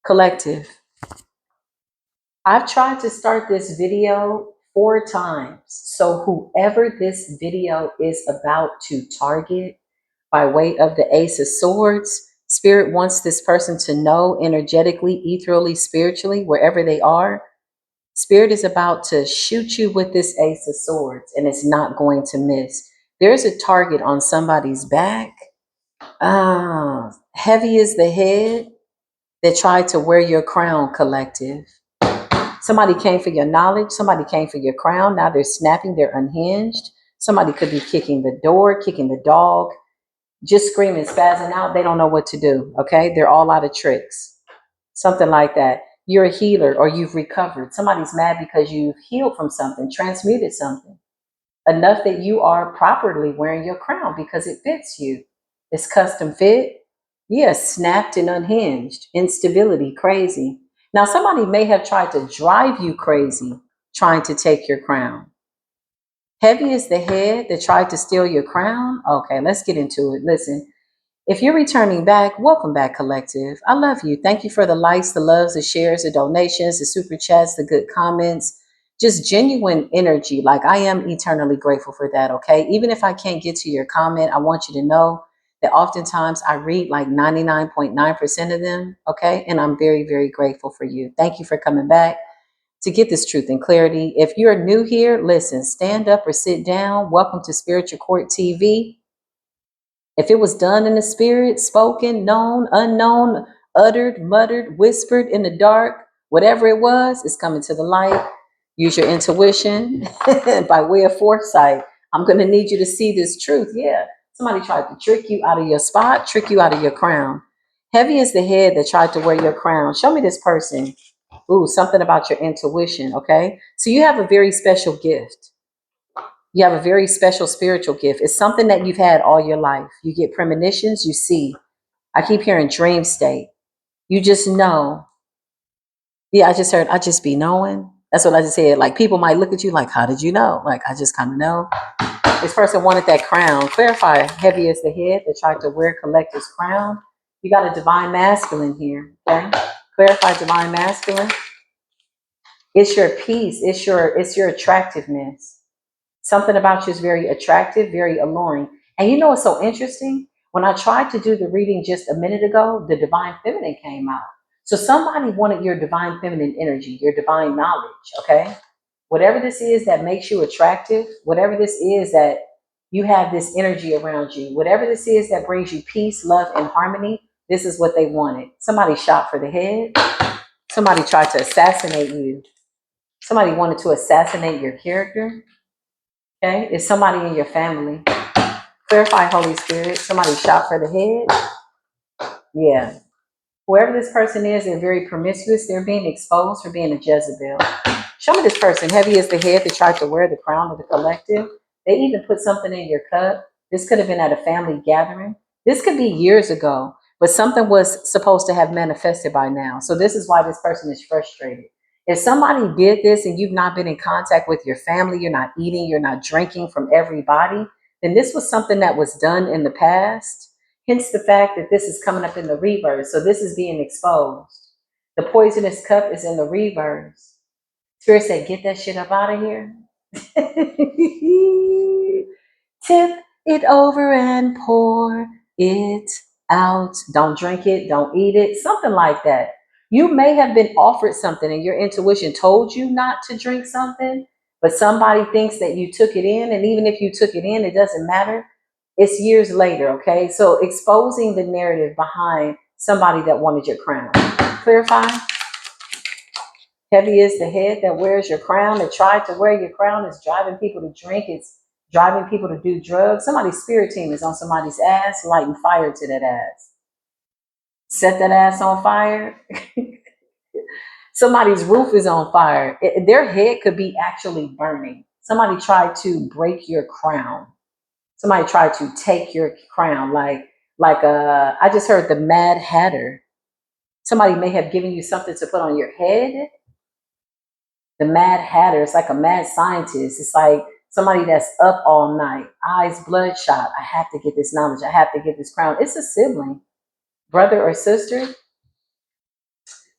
Collective, I've tried to start this video 4 times. So whoever this video is about to target by way of the Ace of Swords, Spirit wants this person to know energetically, ethereally, spiritually, wherever they are. Spirit is about to shoot you with this Ace of Swords and it's not going to miss. There's a target on somebody's back. Heavy is the head that tried to wear your crown, collective. Somebody came for your knowledge. Somebody came for your crown. Now they're snapping. They're unhinged. Somebody could be kicking the door, kicking the dog, just screaming, spazzing out. They don't know what to do. Okay. They're all out of tricks. Something like that. You're a healer or you've recovered. Somebody's mad because you've healed from something, transmuted something enough that you are properly wearing your crown because it fits you. It's custom fit. Yeah, snapped and unhinged, instability, crazy. Now, somebody may have tried to drive you crazy trying to take your crown. Heavy is the head that tried to steal your crown. Okay, let's get into it. Listen, if you're returning back, welcome back, collective. I love you. Thank you for the likes, the loves, the shares, the donations, the super chats, the good comments, just genuine energy. Like I am eternally grateful for that. Okay. Even if I can't get to your comment, I want you to know that oftentimes I read like 99.9% of them. Okay. And I'm very, very grateful for you. Thank you for coming back to get this truth and clarity. If you're new here, listen, stand up or sit down. Welcome to Spiritual Court TV. If it was done in the spirit, spoken, known, unknown, uttered, muttered, whispered in the dark, whatever it was, it's coming to the light. Use your intuition by way of foresight. I'm going to need you to see this truth. Yeah. Somebody tried to trick you out of your spot, trick you out of your crown. Heavy is the head that tried to wear your crown. Show me this person. Ooh, something about your intuition. Okay. So you have a very special gift. You have a very special spiritual gift. It's something that you've had all your life. You get premonitions, you see. I keep hearing dream state. You just know. Yeah, I just heard, I just be knowing. That's what I just said. Like people might look at you like, how did you know? Like, I just kind of know. This person wanted that crown. Clarify, heavy is the head that tried to wear collector's crown. You got a divine masculine here. Okay. Clarify divine masculine. It's your peace. It's your attractiveness. Something about you is very attractive, very alluring. And you know what's so interesting? When I tried to do the reading just a minute ago, the divine feminine came out. So somebody wanted your divine feminine energy, your divine knowledge, okay? Whatever this is that makes you attractive, whatever this is that you have this energy around you, whatever this is that brings you peace, love, and harmony, this is what they wanted. Somebody shot for the head. Somebody tried to assassinate you. Somebody wanted to assassinate your character. Okay, it's somebody in your family. Clarify, Holy Spirit. Somebody shot for the head. Yeah. Whoever this person is, they're very promiscuous. They're being exposed for being a Jezebel. Show me this person. Heavy is the head that tried to wear the crown of the collective. They even put something in your cup. This could have been at a family gathering. This could be years ago, but something was supposed to have manifested by now. So this is why this person is frustrated. If somebody did this and you've not been in contact with your family, you're not eating, you're not drinking from everybody, then this was something that was done in the past. Hence the fact that this is coming up in the reverse. So this is being exposed. The poisonous cup is in the reverse. Spirit said, get that shit up out of here. Tip it over and pour it out. Don't drink it. Don't eat it. Something like that. You may have been offered something and your intuition told you not to drink something, but somebody thinks that you took it in. And even if you took it in, it doesn't matter. It's years later, okay? So exposing the narrative behind somebody that wanted your crown. Clarify? Heavy is the head that wears your crown, that tried to wear your crown. It's driving people to drink. It's driving people to do drugs. Somebody's spirit team is on somebody's ass, lighting fire to that ass. Set that ass on fire. Somebody's roof is on fire. Their head could be actually burning. Somebody tried to break your crown. Somebody tried to take your crown. I just heard the Mad Hatter. Somebody may have given you something to put on your head. The Mad Hatter, it's like a mad scientist. It's like somebody that's up all night, eyes bloodshot. I have to get this knowledge. I have to get this crown. It's a sibling, brother or sister.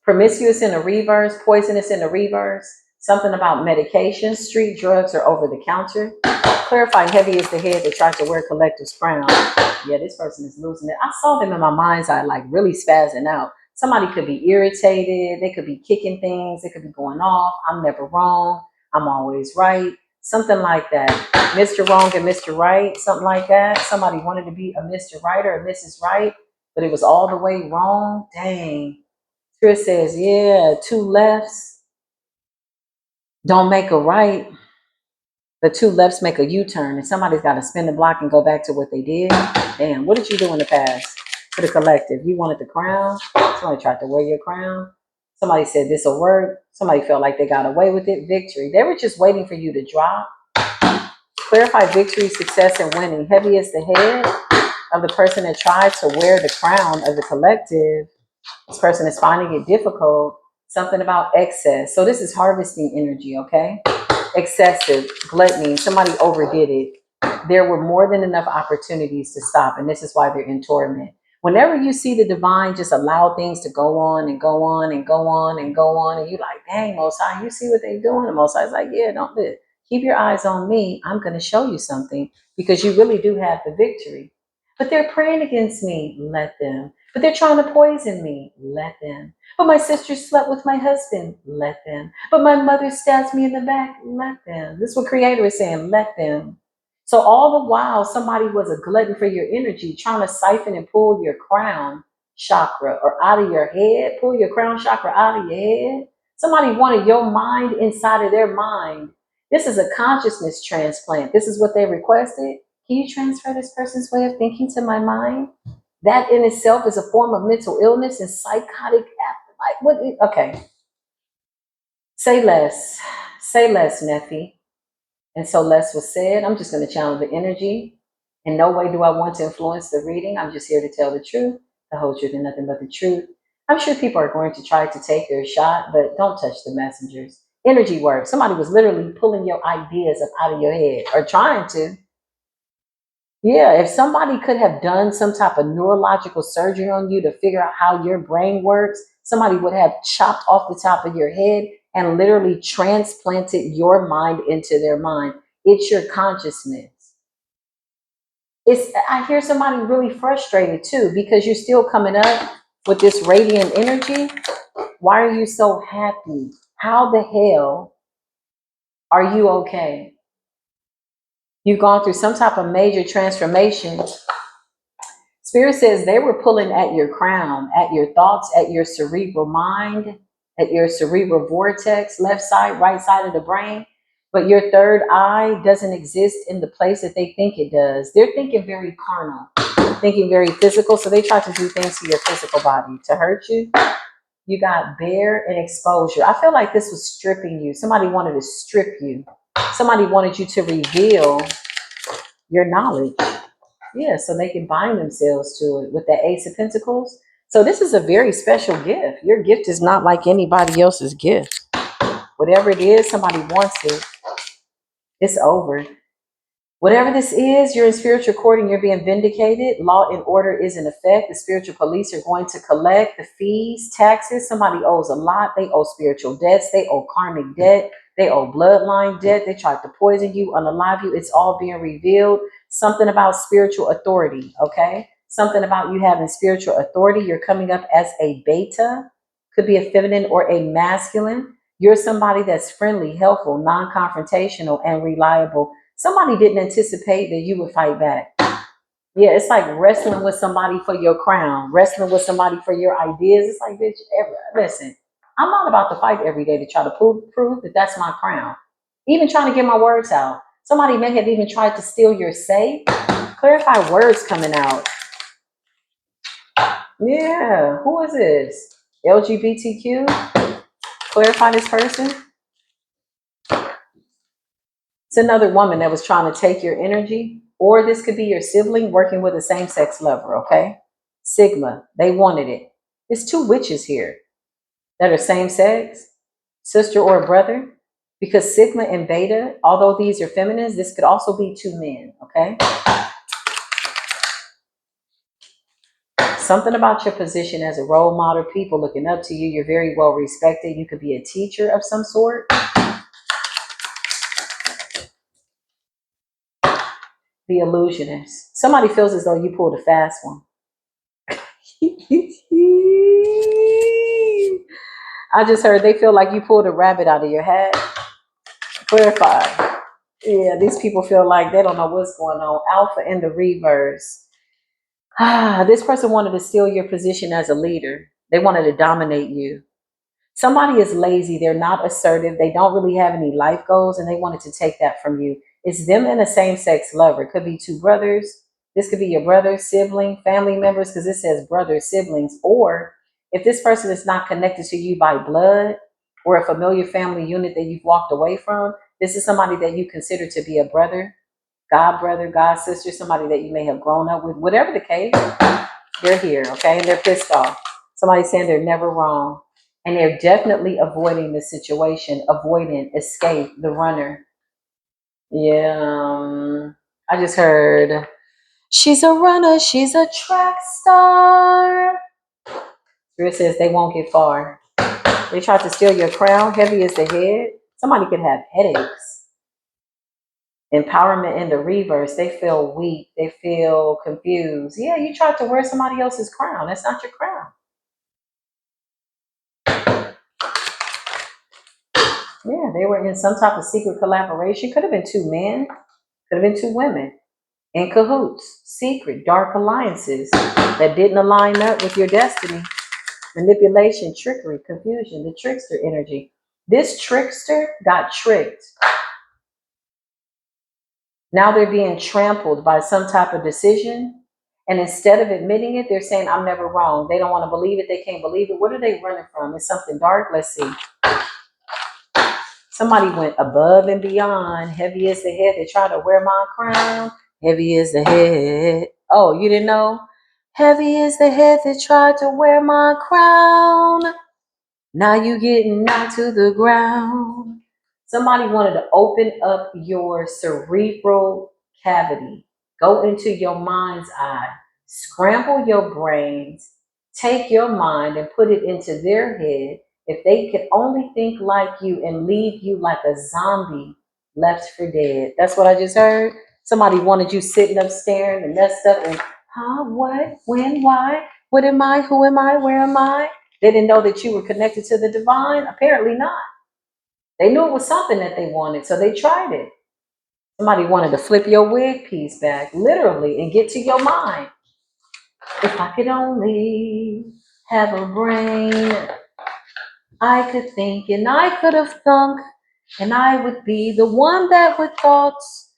Promiscuous in the reverse, poisonous in the reverse. Something about medication, street drugs, or over the counter. Clarify heavy is the head that tries to wear collective's crown. Yeah, this person is losing it. I saw them in my mind's eye, like really spazzing out. Somebody could be irritated. They could be kicking things. They could be going off. I'm never wrong. I'm always right. Something like that. Mr. Wrong and Mr. Right. Something like that. Somebody wanted to be a Mr. Right or a Mrs. Right, but it was all the way wrong. Dang. Chris says, yeah, two lefts don't make a right. The two lefts make a U-turn, and somebody's got to spin the block and go back to what they did. Damn, what did you do in the past for the collective? You wanted the crown. Somebody tried to wear your crown. Somebody said this will work. Somebody felt like they got away with it. Victory. They were just waiting for you to drop. Clarify victory, success, and winning. Heavy is the head of the person that tried to wear the crown of the collective. This person is finding it difficult. Something about excess. So this is harvesting energy, okay? Excessive, gluttony, somebody overdid it. There were more than enough opportunities to stop, and this is why they're in torment. Whenever you see the divine just allow things to go on and go on and go on and go on, and you like, dang, Most High, you see what they're doing? And Most High's like, yeah, don't do it. Keep your eyes on me. I'm going to show you something because you really do have the victory. But they're praying against me. Let them. But they're trying to poison me. Let them. But my sister slept with my husband. Let them. But my mother stabs me in the back. Let them. This is what Creator is saying. Let them. So all the while, somebody was a glutton for your energy, trying to siphon and pull your crown chakra or out of your head. Pull your crown chakra out of your head. Somebody wanted your mind inside of their mind. This is a consciousness transplant. This is what they requested. Can you transfer this person's way of thinking to my mind? That in itself is a form of mental illness and psychotic. Like what? Okay. Say less. Say less, Nephi. And so less was said. I'm just going to channel the energy. In no way do I want to influence the reading. I'm just here to tell the truth, the whole truth, and nothing but the truth. I'm sure people are going to try to take their shot, but don't touch the messengers. Energy work. Somebody was literally pulling your ideas up out of your head or trying to. Yeah, if somebody could have done some type of neurological surgery on you to figure out how your brain works, somebody would have chopped off the top of your head and literally transplanted your mind into their mind. It's your consciousness. I hear somebody really frustrated too because you're still coming up with this radiant energy. Why are you so happy? How the hell are you okay? You've gone through some type of major transformation. Spirit says they were pulling at your crown, at your thoughts, at your cerebral mind, at your cerebral vortex, left side, right side of the brain. But your third eye doesn't exist in the place that they think it does. They're thinking very carnal, thinking very physical. So they try to do things to your physical body to hurt you. You got bare and exposure. I feel like this was stripping you. Somebody wanted to strip you. Somebody wanted you to reveal your knowledge. Yeah, so they can bind themselves to it with the Ace of Pentacles. So this is a very special gift. Your gift is not like anybody else's gift. Whatever it is, somebody wants it. It's over. Whatever this is, you're in spiritual court and you're being vindicated. Law and order is in effect. The spiritual police are going to collect the fees, taxes. Somebody owes a lot. They owe spiritual debts. They owe karmic debt. They owe bloodline debt. They tried to poison you, unalive you. It's all being revealed. Something about spiritual authority, okay? Something about you having spiritual authority. You're coming up as a beta. Could be a feminine or a masculine. You're somebody that's friendly, helpful, non-confrontational, and reliable. Somebody didn't anticipate that you would fight back. Yeah, it's like wrestling with somebody for your crown, wrestling with somebody for your ideas. It's like, bitch, listen, I'm not about to fight every day to try to prove that that's my crown. Even trying to get my words out. Somebody may have even tried to steal your say. Clarify words coming out. Yeah, who is this? LGBTQ? Clarify this person. It's another woman that was trying to take your energy, or this could be your sibling working with a same-sex lover, okay? Sigma, they wanted it. There's two witches here that are same-sex, sister or brother, because Sigma and Beta, although these are feminines, this could also be two men, okay? Something about your position as a role model, people looking up to you. You're very well respected. You could be a teacher of some sort. The illusionist. Somebody feels as though you pulled a fast one. I just heard they feel like you pulled a rabbit out of your hat. Clarify. Yeah, these people feel like they don't know what's going on. Alpha in the reverse. This person wanted to steal your position as a leader. They wanted to dominate you. Somebody is lazy. They're not assertive. They don't really have any life goals, and they wanted to take that from you. It's them and a same-sex lover. It could be two brothers. This could be your brother, sibling, family members, because it says brothers, siblings. Or if this person is not connected to you by blood or a familiar family unit that you've walked away from, this is somebody that you consider to be a brother, god sister, somebody that you may have grown up with. Whatever the case, they're here, okay? And they're pissed off. Somebody's saying they're never wrong. And they're definitely avoiding the situation, avoiding, escape, the runner. Yeah, I just heard, she's a runner, she's a track star. Spirit says they won't get far. They tried to steal your crown, heavy as the head. Somebody could have headaches. Empowerment in the reverse. They feel weak. They feel confused. Yeah, you tried to wear somebody else's crown. That's not your crown. Yeah, they were in some type of secret collaboration. Could have been two men, could have been two women in cahoots, secret, dark alliances that didn't align up with your destiny. Manipulation, trickery, confusion, the trickster energy. This trickster got tricked. Now they're being trampled by some type of decision. And instead of admitting it, they're saying, I'm never wrong. They don't want to believe it. They can't believe it. What are they running from? Is something dark? Let's see. Somebody went above and beyond. Heavy is the head. They tried to wear my crown. Heavy is the head. Oh, you didn't know? Heavy is the head that tried to wear my crown. Now you getting knocked to the ground. Somebody wanted to open up your cerebral cavity. Go into your mind's eye. Scramble your brains. Take your mind and put it into their head. If they could only think like you and leave you like a zombie left for dead. That's what I just heard. Somebody wanted you sitting up staring and messed up and, what, when, why, what am I, who am I, where am I? They didn't know that you were connected to the divine? Apparently not. They knew it was something that they wanted, so they tried it. Somebody wanted to flip your wig piece back, literally, and get to your mind. If I could only have a brain, I could think and I could have thunk, and I would be the one that would thoughts.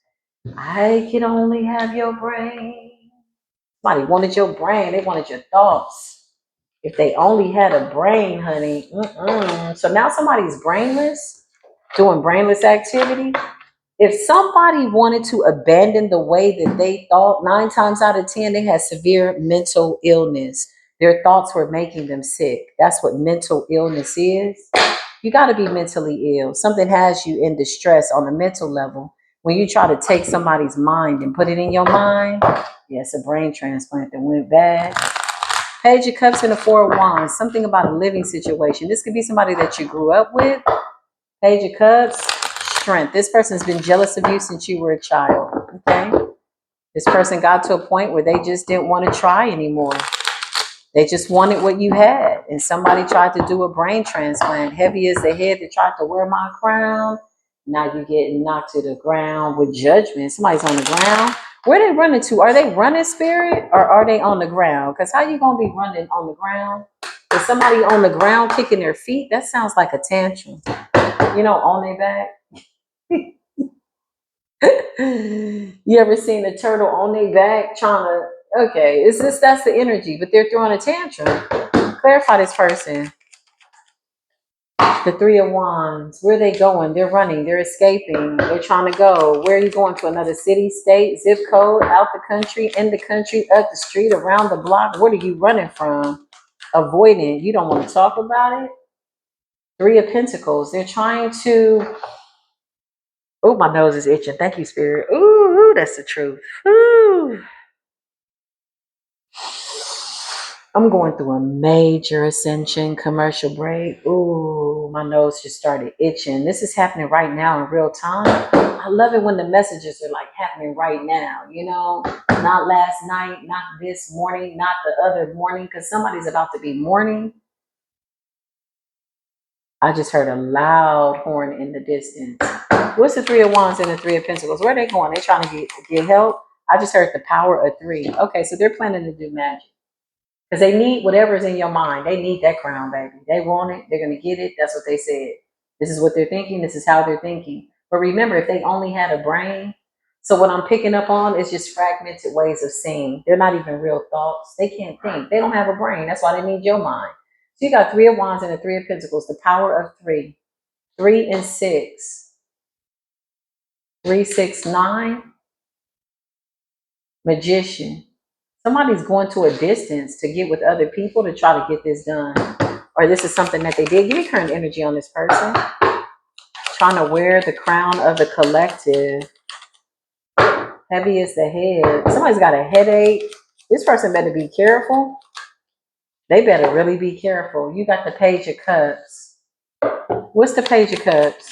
I could only have your brain. Somebody wanted your brain, they wanted your thoughts. If they only had a brain, honey. So now somebody's brainless, doing brainless activity. If somebody wanted to abandon the way that they thought, 9 times out of 10, they had severe mental illness. Their thoughts were making them sick. That's what mental illness is. You got to be mentally ill. Something has you in distress on a mental level. When you try to take somebody's mind and put it in your mind, yeah, it's a brain transplant that went bad. Page of Cups and the Four of Wands. Something about a living situation. This could be somebody that you grew up with. Page of Cups, strength. This person's been jealous of you since you were a child. Okay. This person got to a point where they just didn't want to try anymore. They just wanted what you had. And somebody tried to do a brain transplant. Heavy as the head that tried to wear my crown. Now you're getting knocked to the ground with judgment. Somebody's on the ground. Where are they running to? Are they running, spirit, or are they on the ground? Because how you going to be running on the ground? Is somebody on the ground kicking their feet? That sounds like a tantrum. You know, on their back. You ever seen a turtle on their back trying to, okay, it's just, that's the energy, but they're throwing a tantrum. Clarify this person. The Three of Wands. Where are they going? They're running. They're escaping. They're trying to go. Where are you going? To another city, state, zip code, out the country, in the country, up the street, around the block? What are you running from? Avoiding. You don't want to talk about it. Three of Pentacles. They're trying to. Oh, my nose is itching. Thank you, Spirit. Ooh, that's the truth. Ooh. I'm going through a major ascension commercial break. Ooh, my nose just started itching. This is happening right now in real time. I love it when the messages are like happening right now, you know, not last night, not this morning, not the other morning, because somebody's about to be mourning. I just heard a loud horn in the distance. What's the Three of Wands and the Three of Pentacles? Where are they going? They trying to get help? I just heard the power of three. Okay, so they're planning to do magic. Because they need whatever's in your mind. They need that crown, baby. They want it. They're going to get it. That's what they said. This is what they're thinking. This is how they're thinking. But remember, if they only had a brain, so what I'm picking up on is just fragmented ways of seeing. They're not even real thoughts. They can't think. They don't have a brain. That's why they need your mind. So you got Three of Wands and the Three of Pentacles, the power of three. 3 and 6. 3, 6, 9. Magician. Somebody's going to a distance to get with other people to try to get this done. Or this is something that they did. Give me current energy on this person. Trying to wear the crown of the collective. Heavy is the head. Somebody's got a headache. This person better be careful. They better really be careful. You got the Page of Cups. What's the Page of Cups?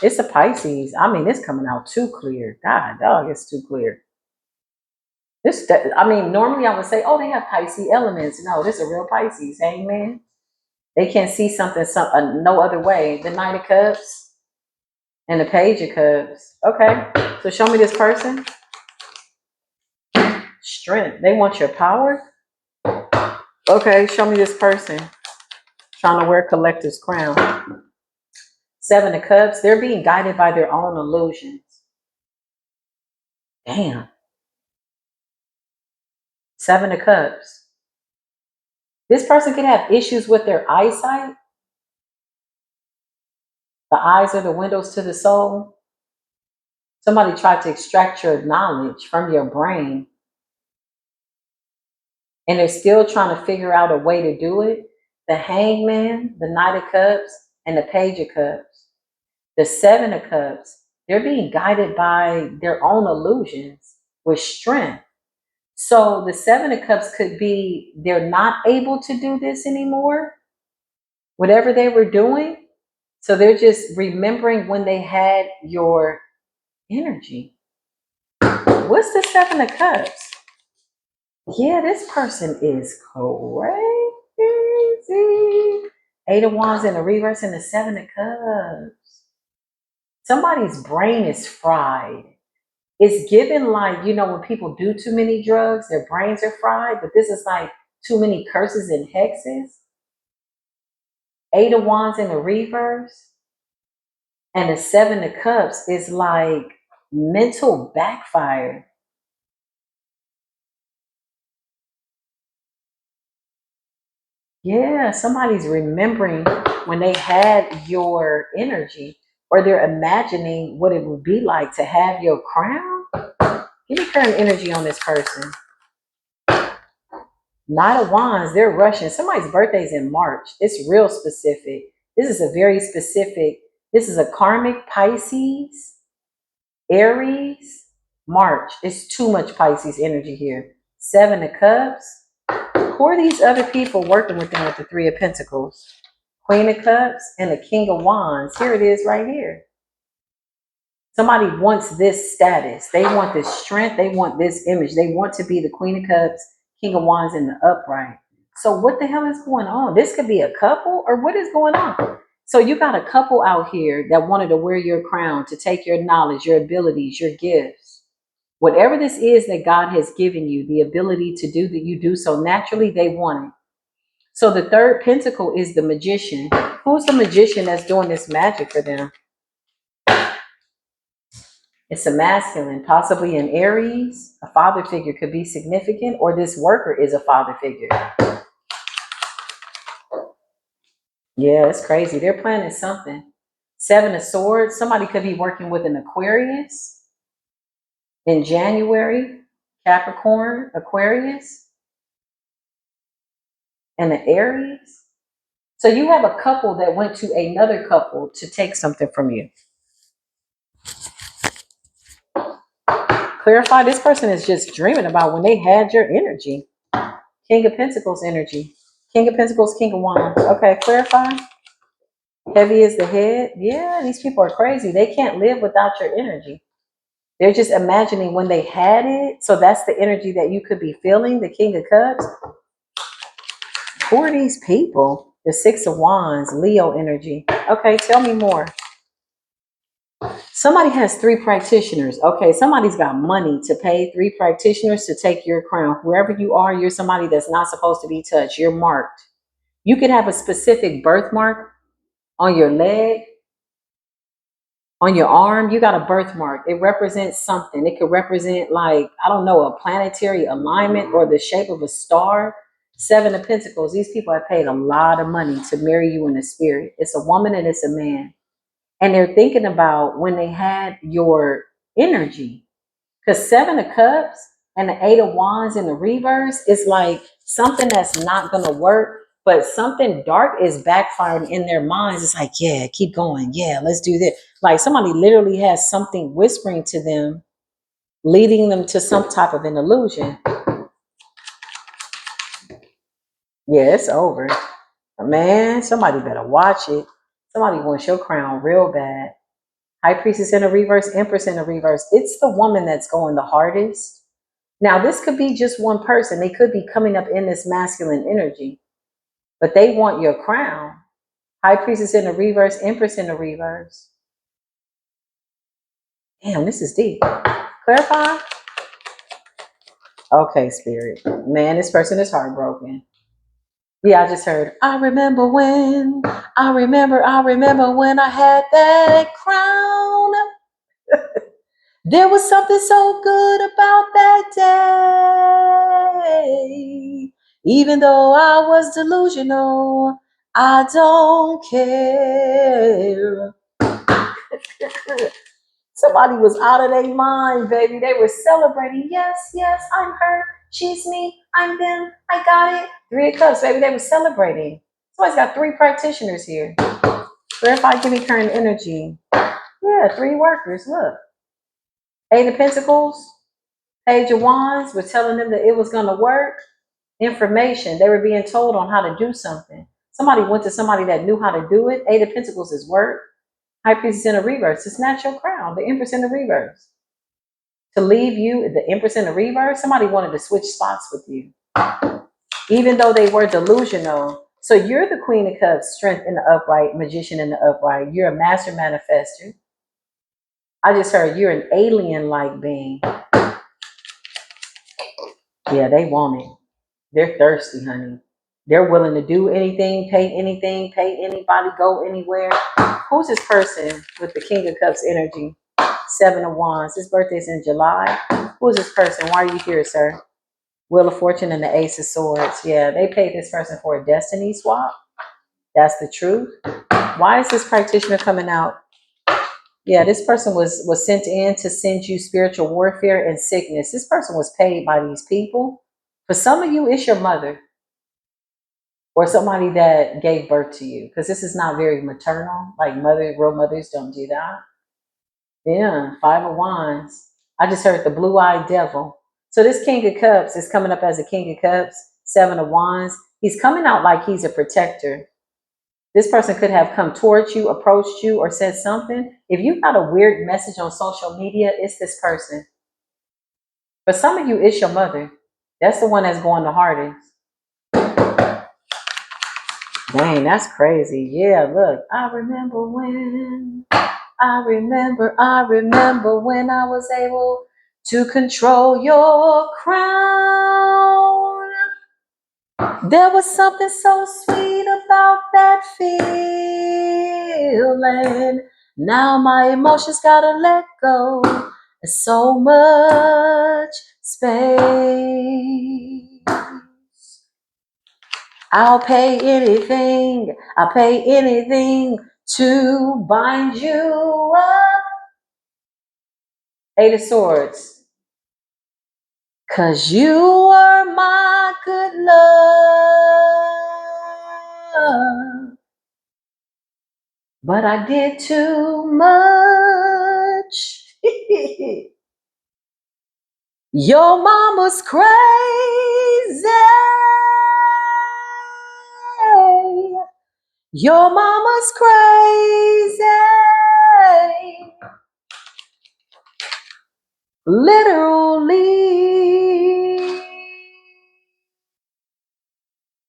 It's a Pisces. I mean, it's coming out too clear. God, dog, it's too clear. Normally I would say, oh, they have Pisces elements. No, this is a real Pisces. Amen. They can't see something no other way. The Knight of Cups and the Page of Cups. Okay, so show me this person. Strength. They want your power. Okay, show me this person. Trying to wear Collector's crown. 7 of Cups. They're being guided by their own illusions. Damn. 7 of Cups. This person could have issues with their eyesight. The eyes are the windows to the soul. Somebody tried to extract your knowledge from your brain, and they're still trying to figure out a way to do it. The Hangman, the Knight of Cups, and the Page of Cups. The 7 of Cups, they're being guided by their own illusions with strength. So the 7 of Cups could be they're not able to do this anymore, whatever they were doing. So they're just remembering when they had your energy. What's the 7 of Cups? Yeah, this person is crazy. 8 of Wands in the reverse and the 7 of Cups. Somebody's brain is fried. It's given like, when people do too many drugs, their brains are fried, but this is like too many curses and hexes. 8 of Wands in the reverse and the 7 of Cups is like mental backfire. Yeah, somebody's remembering when they had your energy, or they're imagining what it would be like to have your crown. Give me current energy on this person. Knight of Wands, they're rushing. Somebody's birthday's in March. It's real specific. This is a very specific, this is a karmic Pisces, Aries, March. It's too much Pisces energy here. 7 of Cups. Who are these other people working with them with the 3 of Pentacles? Queen of Cups and the King of Wands. Here it is right here. Somebody wants this status. They want this strength. They want this image. They want to be the Queen of Cups, King of Wands in the upright. So what the hell is going on? This could be a couple, or what is going on? So you got a couple out here that wanted to wear your crown, to take your knowledge, your abilities, your gifts. Whatever this is that God has given you, the ability to do that you do so naturally, they want it. So the 3rd pentacle is the magician. Who's the magician that's doing this magic for them? It's a masculine, possibly an Aries. A father figure could be significant, or this worker is a father figure. Yeah, it's crazy. They're planning something. 7 of Swords. Somebody could be working with an Aquarius in January. Capricorn, Aquarius, and an Aries. So you have a couple that went to another couple to take something from you. Clarify, this person is just dreaming about when they had your energy. King of Pentacles energy. King of Pentacles, King of Wands. Okay, clarify. Heavy is the head. Yeah, these people are crazy. They can't live without your energy. They're just imagining when they had it. So that's the energy that you could be feeling, the King of Cups. Who are these people? The Six of Wands, Leo energy. Okay, tell me more. Somebody has 3 practitioners. Okay, somebody's got money to pay 3 practitioners to take your crown. Whoever you are, you're somebody that's not supposed to be touched. You're marked. You could have a specific birthmark on your leg, on your arm. You got a birthmark. It represents something. It could represent, like, I don't know, a planetary alignment or the shape of a star. 7 of Pentacles. These people have paid a lot of money to marry you in the spirit. It's a woman and it's a man. And they're thinking about when they had your energy. Because 7 of Cups and the 8 of Wands in the reverse is like something that's not going to work, but something dark is backfiring in their minds. It's like, yeah, keep going. Yeah, let's do this. Like somebody literally has something whispering to them, leading them to some type of an illusion. Yeah, it's over. Man, somebody better watch it. Somebody wants your crown real bad. High Priestess in a reverse, Empress in a reverse. It's the woman that's going the hardest. Now, this could be just one person. They could be coming up in this masculine energy, but they want your crown. High Priestess in a reverse, Empress in a reverse. Damn, this is deep. Clarify? Okay, Spirit. Man, this person is heartbroken. Yeah, I just heard, I remember when I had that crown. There was something so good about that day. Even though I was delusional, I don't care. Somebody was out of their mind, baby. They were celebrating. Yes, yes, I'm her. She's me. I'm them. I got it. 3 of Cups, baby. They were celebrating. Somebody's got 3 practitioners here. Verify, give me current energy. Yeah, 3 workers. Look. 8 of Pentacles. Page of Wands was telling them that it was going to work. Information. They were being told on how to do something. Somebody went to somebody that knew how to do it. 8 of Pentacles is work. High Priestess in the reverse to snatch your crown. The Empress in the reverse. To leave you, the Empress in the reverse. Somebody wanted to switch spots with you. Even though they were delusional. So you're the Queen of Cups, Strength in the upright, Magician in the upright. You're a master manifester. I just heard you're an alien-like being. Yeah, they want it. They're thirsty, honey. They're willing to do anything, pay anybody, go anywhere. Who's this person with the King of Cups energy? 7 of Wands. His birthday's in July. Who's this person? Why are you here, sir? Wheel of Fortune and the Ace of Swords. Yeah, they paid this person for a destiny swap. That's the truth. Why is this practitioner coming out? Yeah, this person was sent in to send you spiritual warfare and sickness. This person was paid by these people. For some of you, it's your mother or somebody that gave birth to you, because this is not very maternal. Like real mothers don't do that. Yeah, 5 of Wands. I just heard the blue-eyed devil. So this King of Cups is coming up as a King of Cups, 7 of Wands. He's coming out like he's a protector. This person could have come towards you, approached you, or said something. If you got a weird message on social media, it's this person. For some of you, it's your mother. That's the one that's going the hardest. Dang, that's crazy. Yeah, look. I remember when I was able to control your crown. There was something so sweet about that feeling. Now my emotions gotta let go. There's so much space. I'll pay anything to bind you up. 8 of Swords. 'Cause you were my good love. But I did too much. Your mama's crazy. Your mama's crazy. Literally.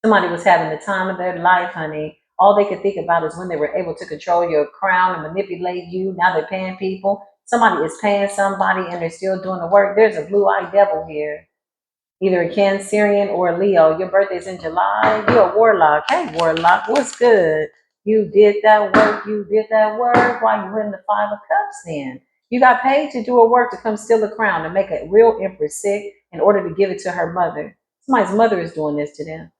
Somebody was having the time of their life, honey. All they could think about is when they were able to control your crown and manipulate you. Now they're paying people. Somebody is paying somebody and they're still doing the work. There's a blue-eyed devil here. Either a Cancerian or a Leo. Your birthday's in July. You're a warlock. Hey, warlock, what's good? You did that work. You did that work while you were in the Five of Cups then. You got paid to do a work to come steal a crown and make a real empress sick in order to give it to her mother. Somebody's mother is doing this to them.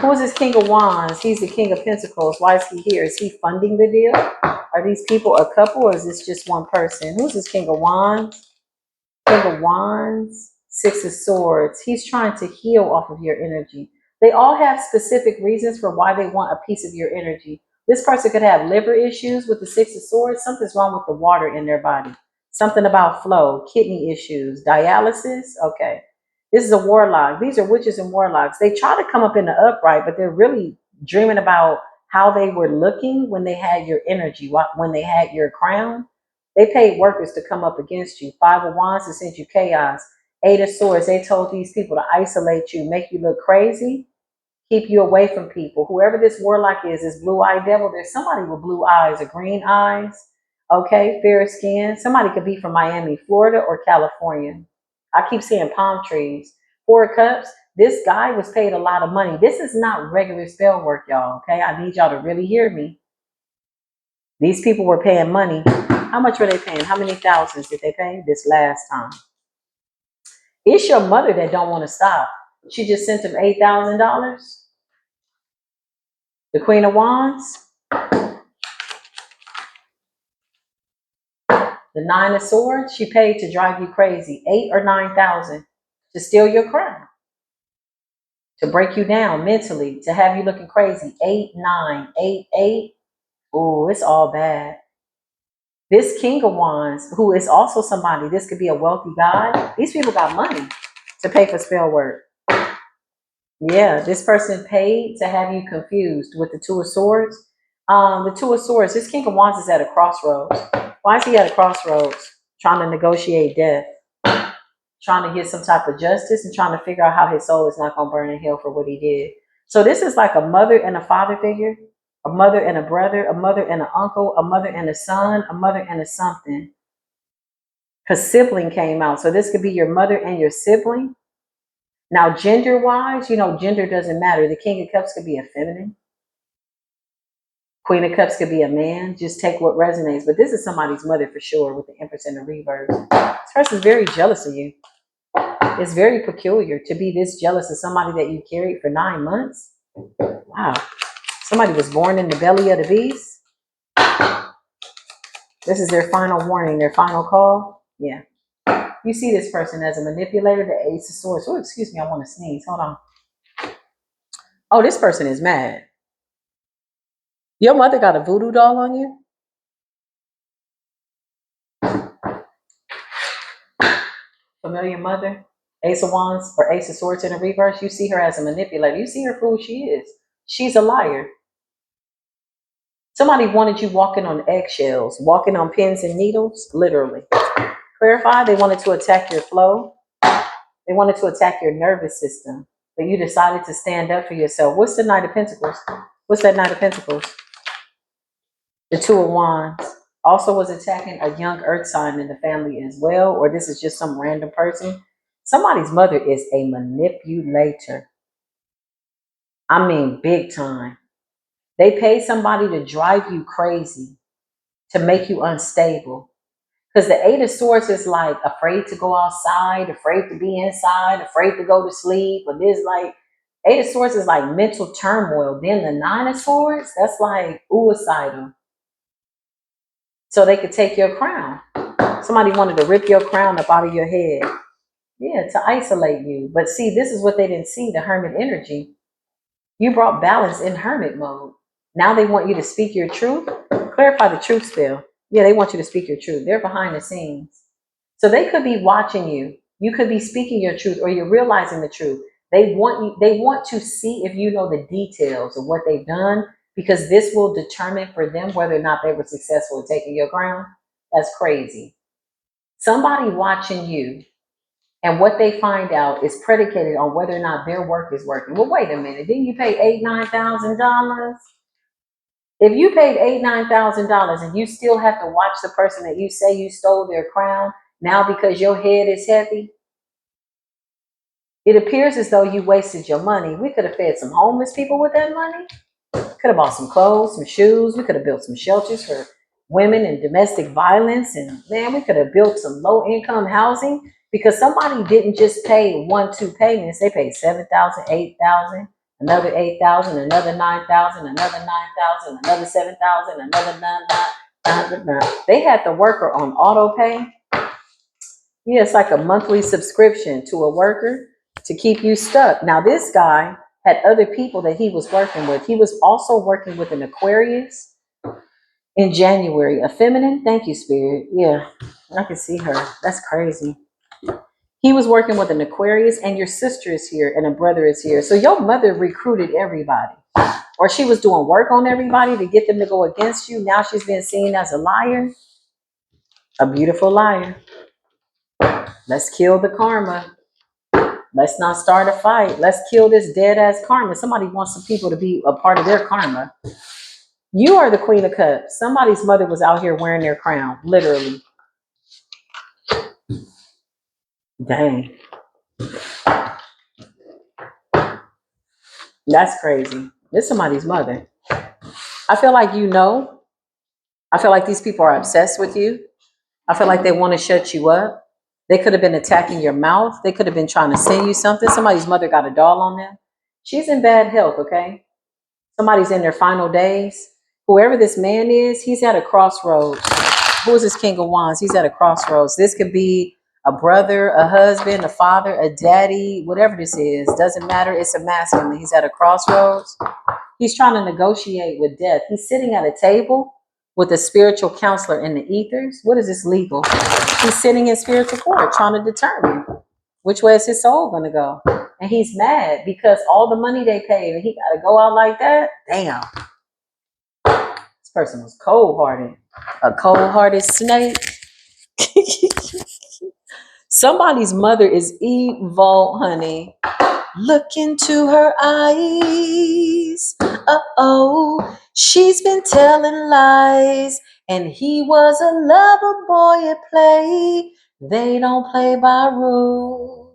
Who is this King of Wands? He's the King of Pentacles. Why is he here? Is he funding the deal? Are these people a couple or is this just one person? Who's this King of Wands? King of Wands, Six of Swords. He's trying to heal off of your energy. They all have specific reasons for why they want a piece of your energy. This person could have liver issues with the Six of Swords. Something's wrong with the water in their body. Something about flow, kidney issues, dialysis. Okay. This is a warlock. These are witches and warlocks. They try to come up in the upright, but they're really dreaming about how they were looking when they had your energy, when they had your crown. They paid workers to come up against you. Five of Wands to send you chaos. Eight of Swords, they told these people to isolate you, make you look crazy, keep you away from people. Whoever this warlock is, this blue-eyed devil, there's somebody with blue eyes or green eyes, okay, fair skin. Somebody could be from Miami, Florida, or California. I keep seeing palm trees. Four of Cups, this guy was paid a lot of money. This is not regular spell work, y'all, okay? I need y'all to really hear me. These people were paying money. How much were they paying? How many thousands did they pay this last time? It's your mother that don't want to stop. She just sent him $8,000. The Queen of Wands. The Nine of Swords. She paid to drive you crazy. 8 or 9,000 to steal your crown. To break you down mentally. To have you looking crazy. 8, 9, 8, 8. Ooh, it's all bad. This King of Wands, who is also somebody, this could be a wealthy guy. These people got money to pay for spell work. Yeah, this person paid to have you confused with the Two of Swords. The Two of Swords, this King of Wands is at a crossroads. Why is he at a crossroads? Trying to negotiate death. Trying to get some type of justice and trying to figure out how his soul is not going to burn in hell for what he did. So this is like a mother and a father figure. A mother and a brother, a mother and an uncle, a mother and a son, a mother and a something. Because sibling came out. So this could be your mother and your sibling. Now, gender-wise, gender doesn't matter. The King of Cups could be a feminine. Queen of Cups could be a man. Just take what resonates. But this is somebody's mother for sure with the Empress and the reverse. This person's very jealous of you. It's very peculiar to be this jealous of somebody that you carried for 9 months. Wow. Somebody was born in the belly of the beast. This is their final warning, their final call. Yeah. You see this person as a manipulator, the Ace of Swords. Oh, excuse me, I want to sneeze. Hold on. Oh, this person is mad. Your mother got a voodoo doll on you? Familiar mother? Ace of Wands or Ace of Swords in the reverse? You see her as a manipulator. You see her for who she is. She's a liar. Somebody wanted you walking on eggshells, walking on pins and needles, literally. Clarify, they wanted to attack your flow. They wanted to attack your nervous system. But you decided to stand up for yourself. What's the Knight of Pentacles? What's that Knight of Pentacles? The Two of Wands. Also was attacking a young earth sign in the family as well. Or this is just some random person. Somebody's mother is a manipulator. I mean, big time. They pay somebody to drive you crazy, to make you unstable. Because the Eight of Swords is like afraid to go outside, afraid to be inside, afraid to go to sleep. But there's like, Eight of Swords is like mental turmoil. Then the Nine of Swords, that's like suicidal. So they could take your crown. Somebody wanted to rip your crown up out of your head. Yeah, to isolate you. But see, this is what they didn't see, the hermit energy. You brought balance in hermit mode. Now they want you to speak your truth. Clarify the truth spell. Yeah, they want you to speak your truth. They're behind the scenes. So they could be watching you. You could be speaking your truth or you're realizing the truth. They want to see if you know the details of what they've done because this will determine for them whether or not they were successful in taking your crown. That's crazy. Somebody watching you and what they find out is predicated on whether or not their work is working. Well, wait a minute. Didn't you pay $8,000-$9,000? If you paid $8,000-$9,000 and you still have to watch the person that you say you stole their crown now because your head is heavy, it appears as though you wasted your money. We could have fed some homeless people with that money. Could have bought some clothes, some shoes. We could have built some shelters for women and domestic violence. And man, we could have built some low income housing because somebody didn't just pay 1-2 payments. They paid 7,000, 8,000, another 8,000, another 9,000, another 9,000, another 7,000, another 9,000. They had the worker on auto pay. Yeah, it's like a monthly subscription to a worker to keep you stuck. Now, this guy had other people that he was working with. He was also working with an Aquarius in January. A feminine? Thank you, Spirit. Yeah, I can see her. That's crazy. He was working with an Aquarius, and your sister is here, and a brother is here. So your mother recruited everybody, or she was doing work on everybody to get them to go against you. Now she's been seen as a liar, a beautiful liar. Let's kill the karma. Let's not start a fight. Let's kill this dead ass karma. Somebody wants some people to be a part of their karma. You are the Queen of Cups. Somebody's mother was out here wearing their crown, literally. Dang. That's crazy. It's somebody's mother. I feel like you know. I feel like these people are obsessed with you. I feel like they want to shut you up. They could have been attacking your mouth. They could have been trying to send you something. Somebody's mother got a doll on them. She's in bad health, okay? Somebody's in their final days. Whoever this man is, he's at a crossroads. Who is this King of Wands? He's at a crossroads. This could be a brother, a husband, a father, a daddy, whatever this is. Doesn't matter. It's a masculine. He's at a crossroads. He's trying to negotiate with death. He's sitting at a table with a spiritual counselor in the ethers. What is this legal? He's sitting in spiritual court trying to determine which way is his soul going to go. And he's mad because all the money they paid and he got to go out like that. Damn. This person was cold-hearted. A cold-hearted snake. Somebody's mother is evil, honey. Look into her eyes. Uh-oh, she's been telling lies. And he was a lover boy at play. They don't play by rules.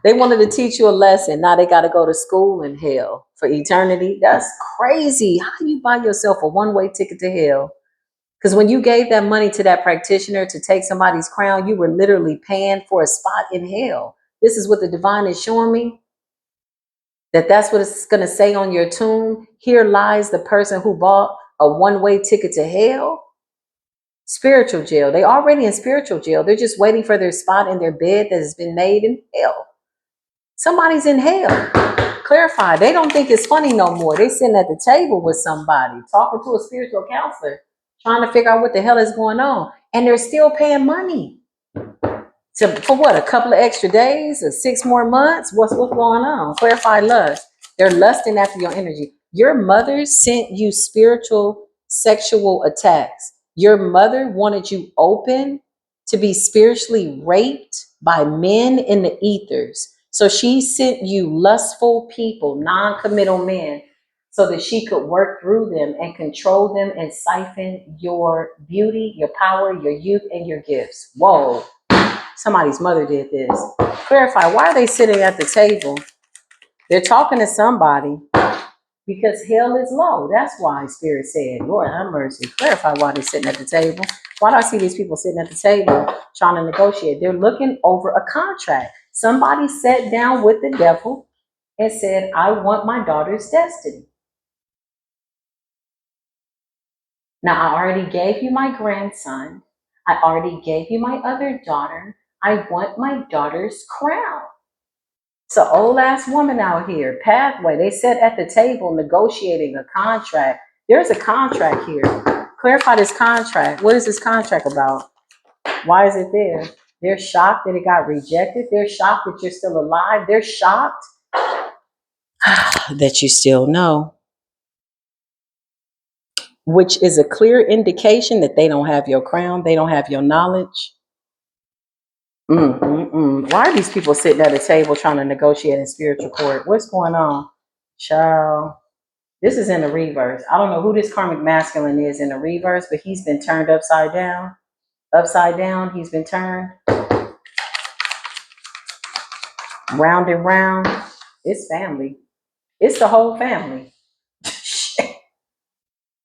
They wanted to teach you a lesson. Now they got to go to school in hell for eternity. That's crazy. How do you buy yourself a one-way ticket to hell? Because when you gave that money to that practitioner to take somebody's crown, you were literally paying for a spot in hell. This is what the divine is showing me. That's what it's going to say on your tomb. Here lies the person who bought a one-way ticket to hell. Spiritual jail. They already in spiritual jail. They're just waiting for their spot in their bed that has been made in hell. Somebody's in hell. Clarify. They don't think it's funny no more. They sitting at the table with somebody, talking to a spiritual counselor, trying to figure out what the hell is going on. And they're still paying money. For what, a couple of extra days or 6 more months? What's going on? Clarify lust. They're lusting after your energy. Your mother sent you spiritual sexual attacks. Your mother wanted you open to be spiritually raped by men in the ethers. So she sent you lustful people, non-committal men, so that she could work through them and control them and siphon your beauty, your power, your youth, and your gifts. Whoa. Somebody's mother did this. Clarify, why are they sitting at the table? They're talking to somebody because hell is low. That's why Spirit said, Lord, have mercy. Clarify why they're sitting at the table. Why do I see these people sitting at the table trying to negotiate? They're looking over a contract. Somebody sat down with the devil and said, I want my daughter's destiny. Now, I already gave you my grandson. I already gave you my other daughter. I want my daughter's crown. It's an old ass woman out here. Pathway. They sat at the table negotiating a contract. There's a contract here. Clarify this contract. What is this contract about? Why is it there? They're shocked that it got rejected. They're shocked that you're still alive. They're shocked. that you still know, which is a clear indication that they don't have your crown, they don't have your knowledge. Why are these people sitting at a table trying to negotiate in spiritual court? What's going on? Child, this is in the reverse. I don't know who this karmic masculine is in the reverse, but he's been turned upside down. Upside down, he's been turned round and round. It's family. It's the whole family.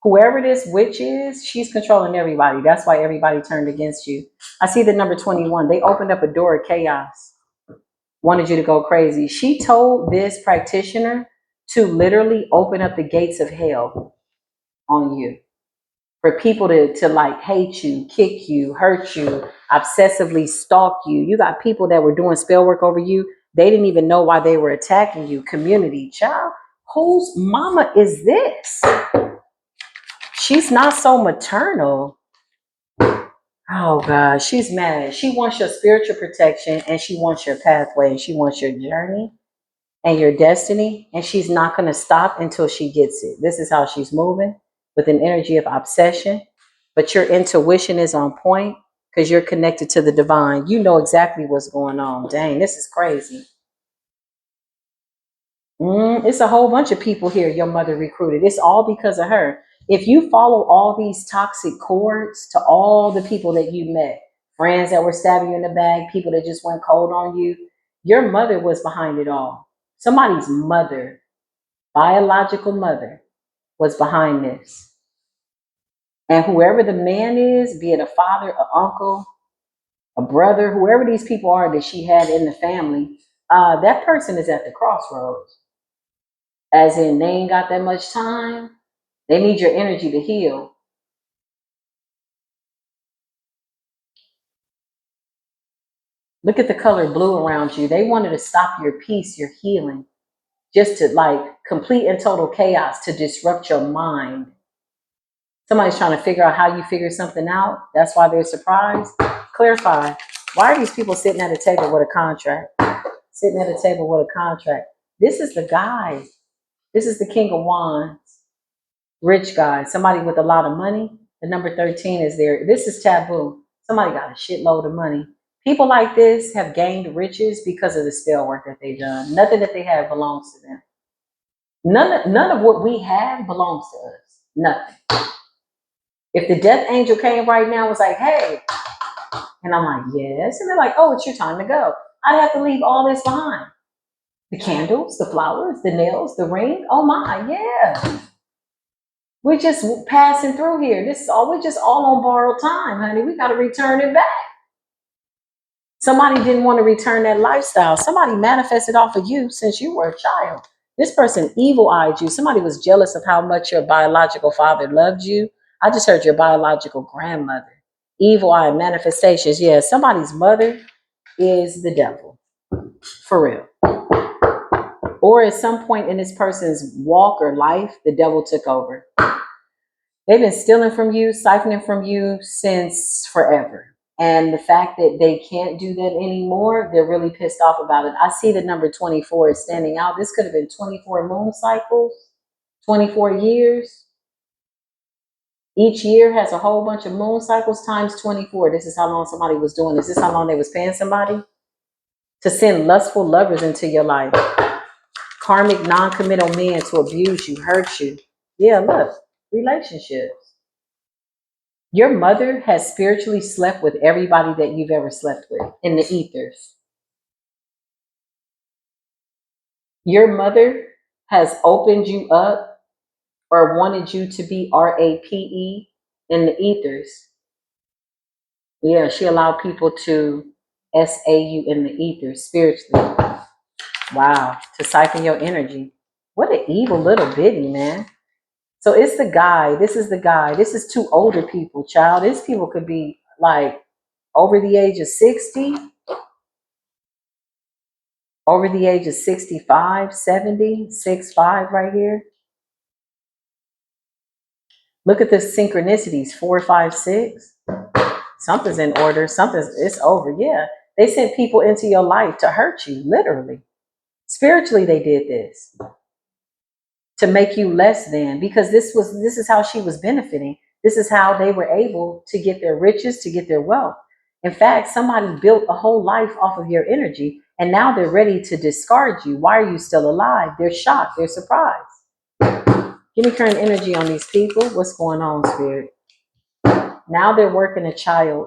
Whoever this witch is, she's controlling everybody. That's why everybody turned against you. I see the number 21. They opened up a door of chaos, wanted you to go crazy. She told this practitioner to literally open up the gates of hell on you, for people to like hate you, kick you, hurt you, obsessively stalk you. You got people that were doing spell work over you. They didn't even know why they were attacking you. Community, child. Whose mama is this? She's not so maternal. Oh God, she's mad. She wants your spiritual protection, and she wants your pathway, and she wants your journey and your destiny, and she's not going to stop until she gets it. This is how she's moving, with an energy of obsession. But your intuition is on point because you're connected to the divine. You know exactly what's going on. Dang, this is crazy. It's a whole bunch of people here your mother recruited. It's all because of her. If you follow all these toxic cords to all the people that you met, friends that were stabbing you in the back, people that just went cold on you, your mother was behind it all. Somebody's mother, biological mother, was behind this. And whoever the man is, be it a father, an uncle, a brother, whoever these people are that she had in the family, that person is at the crossroads. As in, they ain't got that much time. They need your energy to heal. Look at the color blue around you. They wanted to stop your peace, your healing, just to like complete and total chaos to disrupt your mind. Somebody's trying to figure out how you figure something out. That's why they're surprised. Clarify. Why are these people sitting at a table with a contract? Sitting at a table with a contract. This is the guy. This is the King of Wands. Rich guy. Somebody with a lot of money. The number 13 is there. This is taboo. Somebody got a shitload of money. People like this have gained riches because of the spell work that they've done. Nothing that they have belongs to them. None of what we have belongs to us. Nothing. If the death angel came right now and was like, hey, and I'm like, yes. And they're like, oh, it's your time to go. I'd have to leave all this behind. The candles, the flowers, the nails, the ring. Oh my, yeah. We're just passing through here. This is all, we're just all on borrowed time, honey. We got to return it back. Somebody didn't want to return that lifestyle. Somebody manifested off of you since you were a child. This person evil-eyed you. Somebody was jealous of how much your biological father loved you. I just heard your biological grandmother. Evil-eye manifestations. Yeah, somebody's mother is the devil. For real. Or at some point in this person's walk or life, the devil took over. They've been stealing from you, siphoning from you since forever. And the fact that they can't do that anymore, they're really pissed off about it. I see the number 24 is standing out. This could have been 24 moon cycles, 24 years. Each year has a whole bunch of moon cycles times 24. This is how long somebody was doing this. This is how long they was paying somebody to send lustful lovers into your life. Karmic non-committal men to abuse you, hurt you. Yeah, look, relationships. Your mother has spiritually slept with everybody that you've ever slept with in the ethers. Your mother has opened you up or wanted you to be RAPE in the ethers. Yeah, she allowed people to SAU in the ethers spiritually. Wow, to siphon your energy. What an evil little bitty, man. So it's the guy. This is the guy. This is two older people, child. These people could be like over the age of 60. Over the age of 65, 70, 65 right here. Look at the synchronicities, 4, 5, 6. Something's in order. It's over. Yeah. They sent people into your life to hurt you, literally. Spiritually, they did this. to make you less than, because this is how she was benefiting. This is how they were able to get their riches, to get their wealth. In fact, somebody built a whole life off of your energy, and now they're ready to discard you. Why are you still alive? They're shocked, they're surprised. Give me current energy on these people. What's going on, Spirit? Now they're working a child.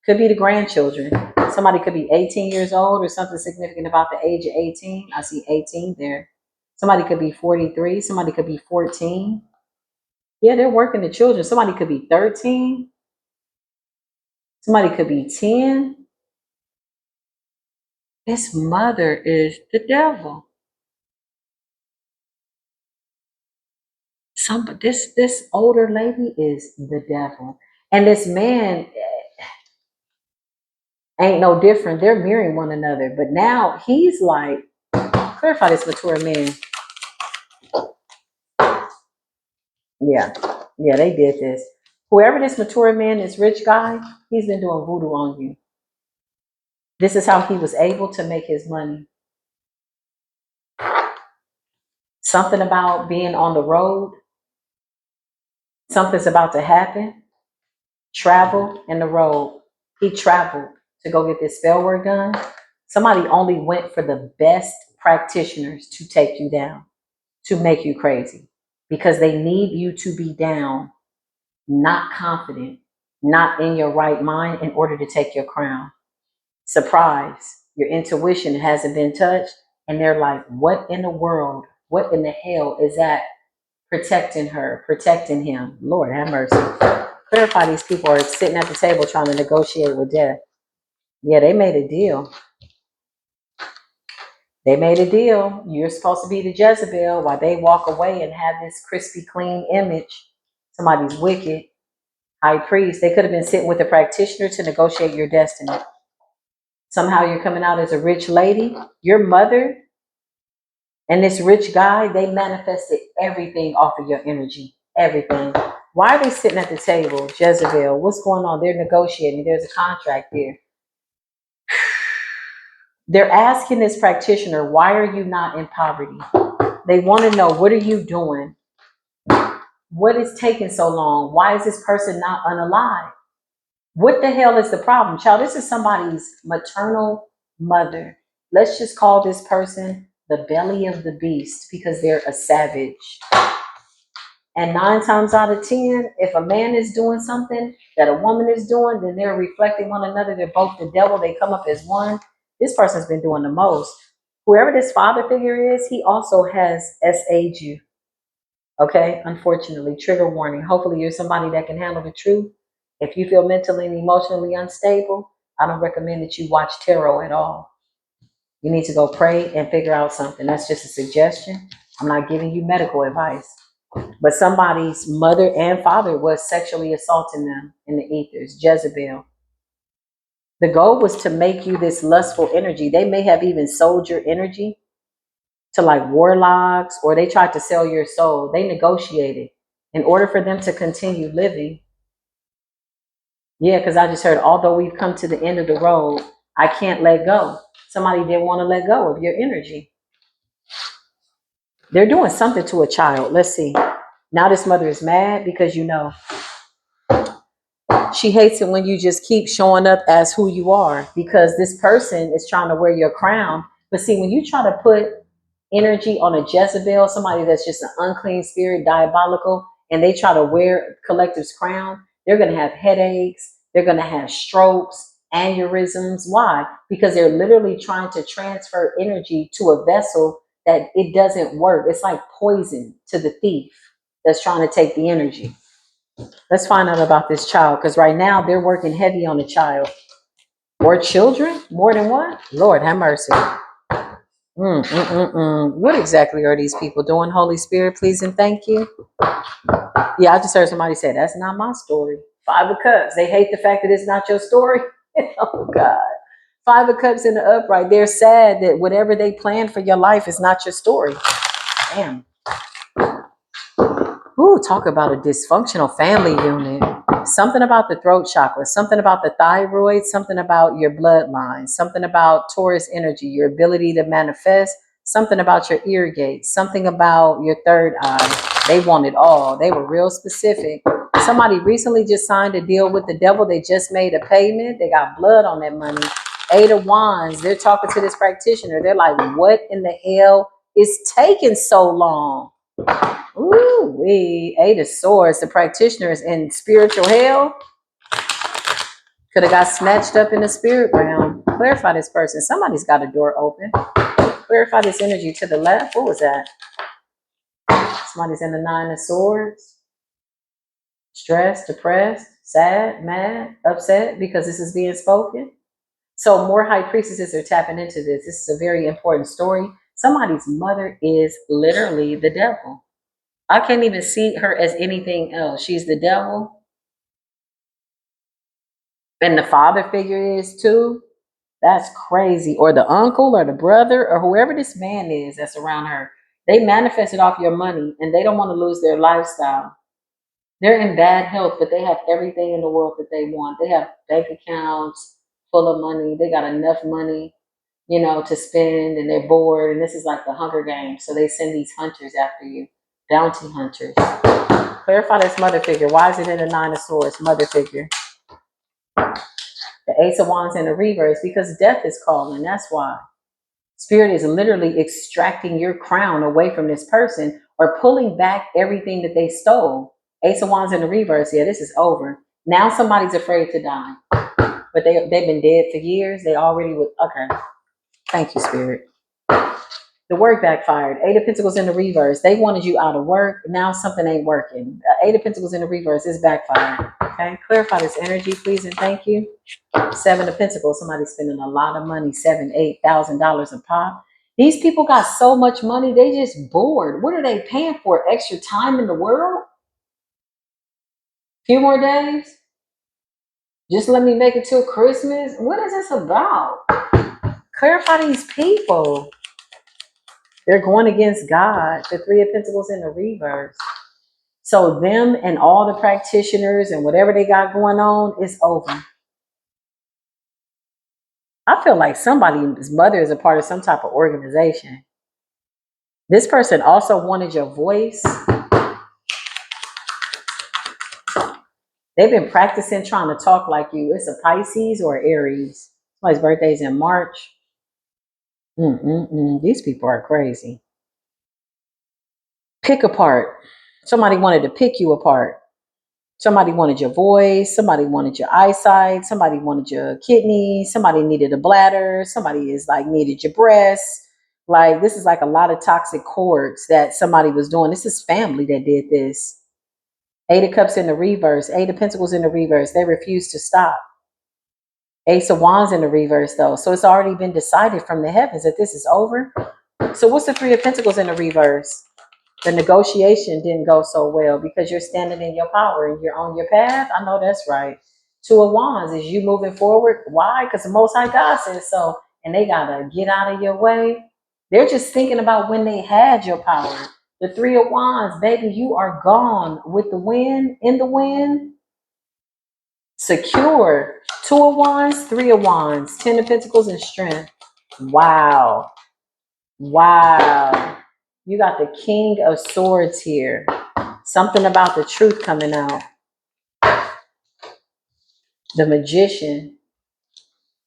Could be the grandchildren. Somebody could be 18 years old or something significant about the age of 18. I see 18 there. Somebody could be 43. Somebody could be 14. Yeah, they're working the children. Somebody could be 13. Somebody could be 10. This mother is the devil. This older lady is the devil. And this man ain't no different. They're mirroring one another. But now he's like, clarify this mature man. Yeah. Yeah, they did this. Whoever this mature man, this rich guy, he's been doing voodoo on you. This is how he was able to make his money. Something about being on the road. Something's about to happen. Travel and the road. He traveled to go get this spell work done. Somebody only went for the best practitioners to take you down, to make you crazy, because they need you to be down, not confident, not in your right mind in order to take your crown. Surprise, your intuition hasn't been touched, and they're like, what in the world, what in the hell is that protecting her, protecting him? Lord have mercy. Clarify, these people are sitting at the table trying to negotiate with death. Yeah, they made a deal. They made a deal. You're supposed to be the Jezebel while they walk away and have this crispy, clean image. Somebody's wicked. High priest. They could have been sitting with a practitioner to negotiate your destiny. Somehow you're coming out as a rich lady. Your mother and this rich guy, they manifested everything off of your energy. Everything. Why are they sitting at the table? Jezebel. What's going on? They're negotiating. There's a contract there. They're asking this practitioner, why are you not in poverty? They want to know, what are you doing? What is taking so long? Why is this person not unalive? What the hell is the problem? Child, this is somebody's maternal mother. Let's just call this person the belly of the beast, because they're a savage. And 9 times out of 10, if a man is doing something that a woman is doing, then they're reflecting one another. They're both the devil. They come up as one. This person's been doing the most. Whoever this father figure is, he also has SA'd you. Okay, unfortunately, trigger warning. Hopefully you're somebody that can handle the truth. If you feel mentally and emotionally unstable, I don't recommend that you watch tarot at all. You need to go pray and figure out something. That's just a suggestion. I'm not giving you medical advice. But somebody's mother and father was sexually assaulting them in the ethers. Jezebel. The goal was to make you this lustful energy. They may have even sold your energy to like warlocks, or they tried to sell your soul. They negotiated in order for them to continue living. Yeah, because I just heard, although we've come to the end of the road, I can't let go. Somebody didn't want to let go of your energy. They're doing something to a child. Let's see. Now this mother is mad because she hates it when you just keep showing up as who you are, because this person is trying to wear your crown. But see, when you try to put energy on a Jezebel, somebody that's just an unclean spirit, diabolical, and they try to wear collective's crown, they're going to have headaches. They're going to have strokes, aneurysms. Why? Because they're literally trying to transfer energy to a vessel that it doesn't work. It's like poison to the thief that's trying to take the energy. Let's find out about this child, because right now they're working heavy on the child. More children? More than one? Lord have mercy. What exactly are these people doing? Holy Spirit, please and thank you. Yeah, I just heard somebody say, that's not my story. 5 of Cups. They hate the fact that it's not your story. Oh, God. 5 of Cups in the upright. They're sad that whatever they planned for your life is not your story. Damn. Ooh, talk about a dysfunctional family unit. Something about the throat chakra, something about the thyroid, something about your bloodline, something about Taurus energy, your ability to manifest, Something about your ear gate, something about your third eye. They want it all. They were real specific. Somebody recently just signed a deal with the devil. They just made a payment. They got blood on that money. Eight of Wands. They're talking to this practitioner. They're like, what in the hell is taking so long? Ooh, Eight of Swords. The practitioner is in spiritual hell. Could have got snatched up in the spirit realm. Clarify this person. Somebody's got a door open. Clarify this energy to the left. What was that? Somebody's in the Nine of Swords. Stressed, depressed, sad, mad, upset because this is being spoken. So more high priestesses are tapping into this. This is a very important story. Somebody's mother is literally the devil. I can't even see her as anything else. She's the devil. And the father figure is too. That's crazy. Or the uncle or the brother or whoever this man is that's around her. They manifested off your money and they don't want to lose their lifestyle. They're in bad health, but they have everything in the world that they want. They have bank accounts full of money. They got enough money, to spend, and they're bored. And this is like the Hunger Games. So they send these hunters after you, bounty hunters. Clarify this mother figure. Why is it in the Nine of Swords? Mother figure. The Ace of Wands in the reverse, because death is calling. That's why. Spirit is literally extracting your crown away from this person or pulling back everything that they stole. Ace of Wands in the reverse. Yeah, this is over. Now somebody's afraid to die. But they've been dead for years. They already would. Okay. Thank you, Spirit. The work backfired. Eight of Pentacles in the reverse. They wanted you out of work. Now something ain't working. Eight of Pentacles in the reverse is backfired. Okay. Clarify this energy, please, and thank you. Seven of Pentacles. Somebody's spending a lot of money. $7,000-$8,000 a pop. These people got so much money. They just bored. What are they paying for? Extra time in the world? Few more days? Just let me make it till Christmas? What is this about? Clarify these people. They're going against God. The Three of Pentacles in the reverse. So them and all the practitioners and whatever they got going on is over. I feel like somebody's mother is a part of some type of organization. This person also wanted your voice. They've been practicing trying to talk like you. It's a Pisces or Aries. Somebody's birthday's in March. These people are crazy. Pick apart. Somebody wanted to pick you apart. Somebody wanted your voice. Somebody wanted your eyesight. Somebody wanted your kidneys. Somebody needed a bladder. Somebody needed your breasts. Like, this is like a lot of toxic cords that somebody was doing. This is family that did this. Eight of Cups in the reverse. Eight of Pentacles in the reverse. They refuse to stop. Ace of Wands in the reverse, though. So it's already been decided from the heavens that this is over. So what's the Three of Pentacles in the reverse? The negotiation didn't go so well because you're standing in your power and you're on your path. I know that's right. Two of Wands is you moving forward. Why? Because the Most High God says so. And they got to get out of your way. They're just thinking about when they had your power. The Three of Wands, baby, you are gone with the wind, in the wind. Secure. Two of Wands, Three of Wands, Ten of Pentacles and Strength. Wow. Wow. You got the King of Swords here. Something about the truth coming out. The Magician.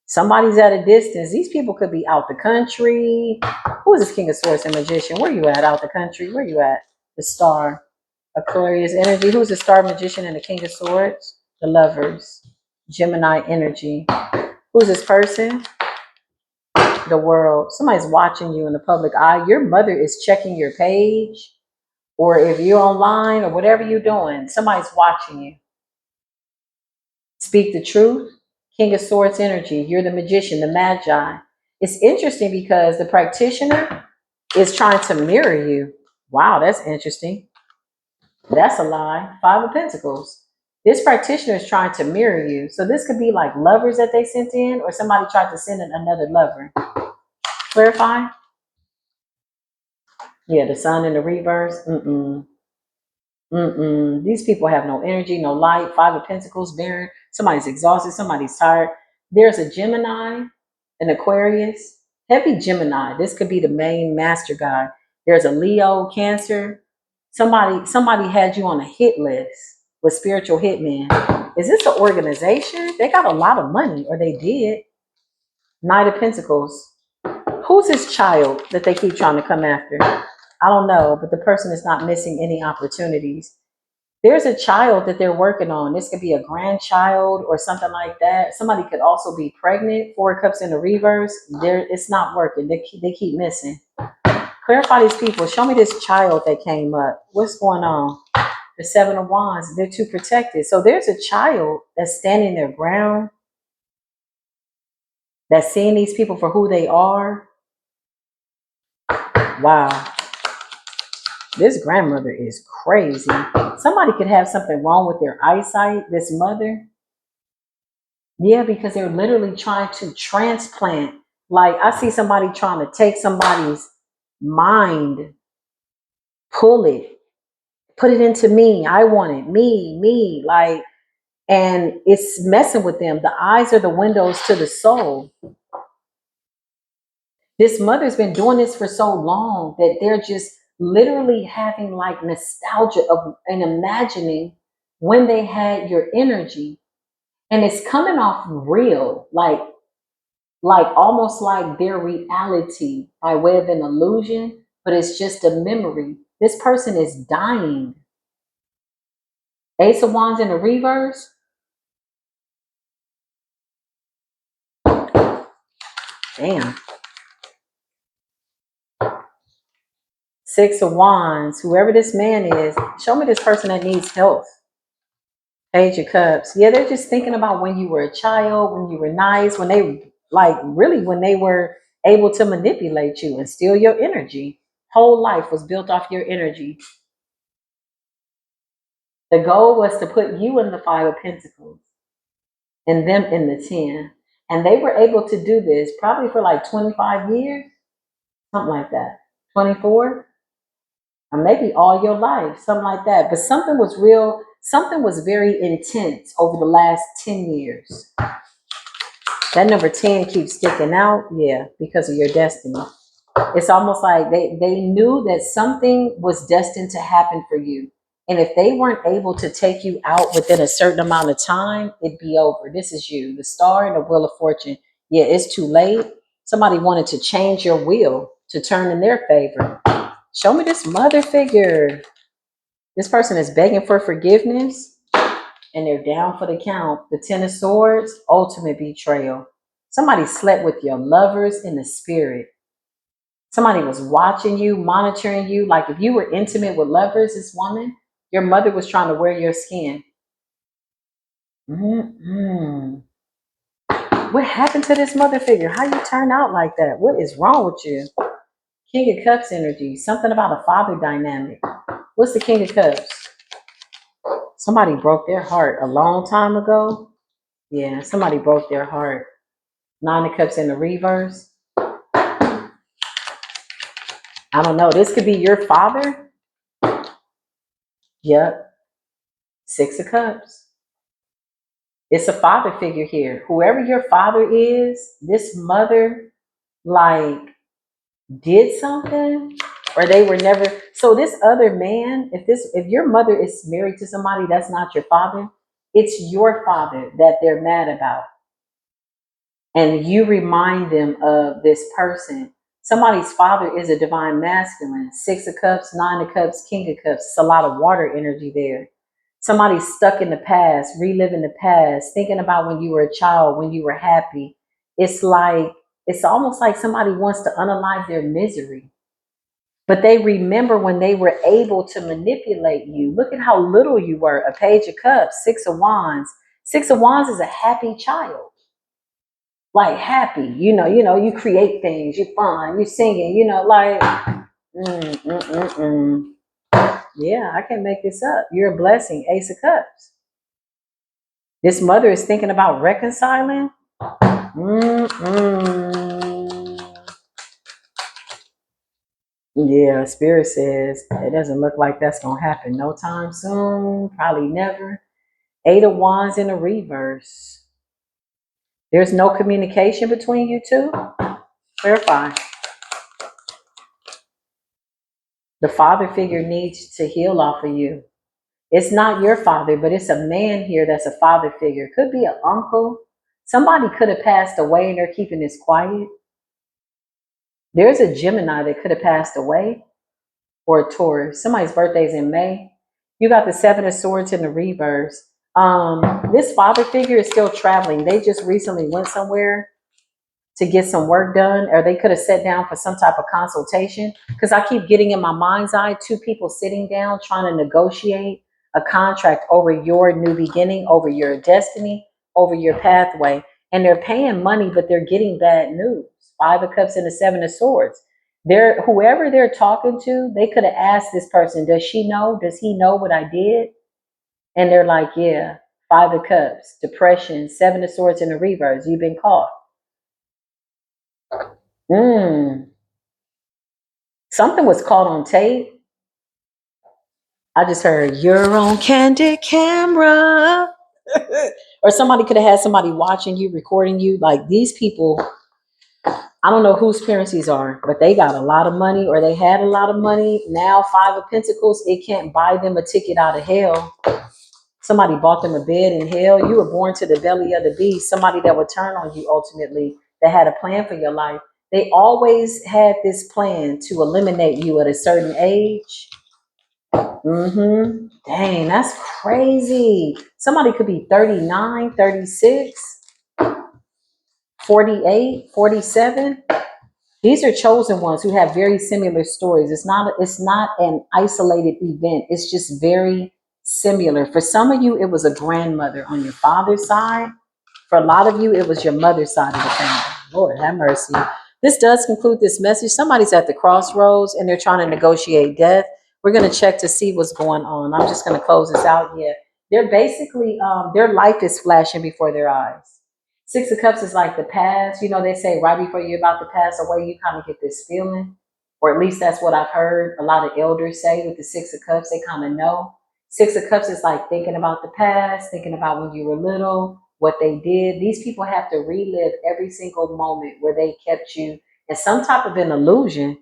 Somebody's at a distance. These people could be out the country. Who is this King of Swords and Magician? Where you at? Out the country? Where you at? The Star. Aquarius energy. Who's the Star, Magician, and the King of Swords? The Lovers. Gemini energy. Who's this person? The World. Somebody's watching you in the public eye. Your mother is checking your page. Or if you're online or whatever you're doing, somebody's watching you. Speak the truth. King of Swords energy. You're the Magician, the Magi. It's interesting because the practitioner is trying to mirror you. Wow, that's interesting. That's a lie. Five of Pentacles. This practitioner is trying to mirror you. So this could be like lovers that they sent in, or somebody tried to send in another lover. Clarify? Yeah, the Sun in the reverse. These people have no energy, no light. Five of Pentacles, barren. Somebody's exhausted. Somebody's tired. There's a Gemini, an Aquarius. Heavy Gemini. This could be the main master guy. There's a Leo, Cancer. Somebody had you on a hit list with spiritual hitmen. Is this an organization? They got a lot of money, or they did. Knight of Pentacles. Who's this child that they keep trying to come after? I don't know, but the person is not missing any opportunities. There's a child that they're working on. This could be a grandchild or something like that. Somebody could also be pregnant. 4 cups in the reverse. It's not working. They keep missing. Clarify these people. Show me this child that came up. What's going on? The 7 of Wands. They're too protected. So there's a child that's standing their ground, that's seeing these people for who they are. Wow. This grandmother is crazy. Somebody could have something wrong with their eyesight, this mother. Yeah, because they're literally trying to transplant. Like, I see somebody trying to take somebody's mind, pull it, put it into me. I want it, me. Like, and it's messing with them. The eyes are the windows to the soul. This mother's been doing this for so long that they're just literally having like nostalgia of and imagining when they had your energy, and it's coming off real, like almost like their reality by way of an illusion, but it's just a memory. This person is dying. Ace of Wands in the reverse. Damn. 6 of Wands. Whoever this man is, show me this person that needs help. Page of Cups. Yeah, they're just thinking about when you were a child, when you were nice, when they, like, really, when they were able to manipulate you and steal your energy. Whole life was built off your energy. The goal was to put you in the 5 of Pentacles and them in the 10. And they were able to do this probably for like 25 years, something like that. 24, or maybe all your life, something like that. But something was real, something was very intense over the last 10 years. That number 10 keeps sticking out, yeah, because of your destiny. It's almost like they knew that something was destined to happen for you. And if they weren't able to take you out within a certain amount of time, it'd be over. This is you, the star and the wheel of fortune. Yeah, it's too late. Somebody wanted to change your wheel to turn in their favor. Show me this mother figure. This person is begging for forgiveness and they're down for the count. The 10 of Swords, ultimate betrayal. Somebody slept with your lovers in the spirit. Somebody was watching you, monitoring you. Like if you were intimate with lovers, this woman, your mother was trying to wear your skin. Mm-hmm. What happened to this mother figure? How you turn out like that? What is wrong with you? King of Cups energy. Something about a father dynamic. What's the King of Cups? Somebody broke their heart a long time ago. Yeah, somebody broke their heart. 9 of Cups in the reverse. I don't know. This could be your father. Yep. 6 of Cups. It's a father figure here. Whoever your father is, this mother, like, did something, or they were never. So this other man, if your mother is married to somebody that's not your father, it's your father that they're mad about. And you remind them of this person. Somebody's father is a divine masculine. 6 of Cups, 9 of Cups, King of Cups. It's a lot of water energy there. Somebody's stuck in the past, reliving the past, thinking about when you were a child, when you were happy. It's like, it's almost like somebody wants to unalive their misery. But they remember when they were able to manipulate you. Look at how little you were. A Page of Cups, 6 of Wands. 6 of Wands is a happy child. Like happy, you create things, you're fun, you're singing, like, yeah, I can't make this up. You're a blessing, Ace of Cups. This mother is thinking about reconciling. Yeah, Spirit says it doesn't look like that's gonna happen no time soon, probably never. 8 of Wands in the reverse. There's no communication between you two. Clarify. The father figure needs to heal off of you. It's not your father, but it's a man here that's a father figure. Could be an uncle. Somebody could have passed away and they're keeping this quiet. There's a Gemini that could have passed away, or a Taurus. Somebody's birthday's in May. You got the Seven of Swords in the reverse. This father figure is still traveling. They just recently went somewhere to get some work done, or they could have sat down for some type of consultation. Because I keep getting in my mind's eye two people sitting down trying to negotiate a contract over your new beginning, over your destiny, over your pathway. And they're paying money, but they're getting bad news. Five of Cups and the Seven of Swords. They're, whoever they're talking to, they could have asked this person, does she know? Does he know what I did? And they're like, yeah. Five of Cups, depression, Seven of Swords in the reverse. You've been caught. Something was caught on tape. I just heard, you're on candid camera. Or somebody could have had somebody watching you, recording you. Like these people, I don't know whose parents these are, but they got a lot of money, or they had a lot of money. Now, Five of Pentacles, it can't buy them a ticket out of hell. Somebody bought them a bed in hell. You were born to the belly of the beast. Somebody that would turn on you ultimately, that had a plan for your life. They always had this plan to eliminate you at a certain age. Dang, that's crazy. Somebody could be 39, 36, 48, 47. These are chosen ones who have very similar stories. It's not an isolated event. It's just very similar. For some of you, it was a grandmother on your father's side. For a lot of you, it was your mother's side of the family. Lord have mercy. This does conclude this message. Somebody's at the crossroads and they're trying to negotiate death. We're going to check to see what's going on. I'm just going to close this out. Yeah. They're basically, their life is flashing before their eyes. Six of Cups is like the past. You know, they say right before you're about to pass away, you kind of get this feeling, or at least that's what I've heard a lot of elders say with the Six of Cups. They kind of know. Six of Cups is like thinking about the past, thinking about when you were little, what they did. These people have to relive every single moment where they kept you in some type of an illusion.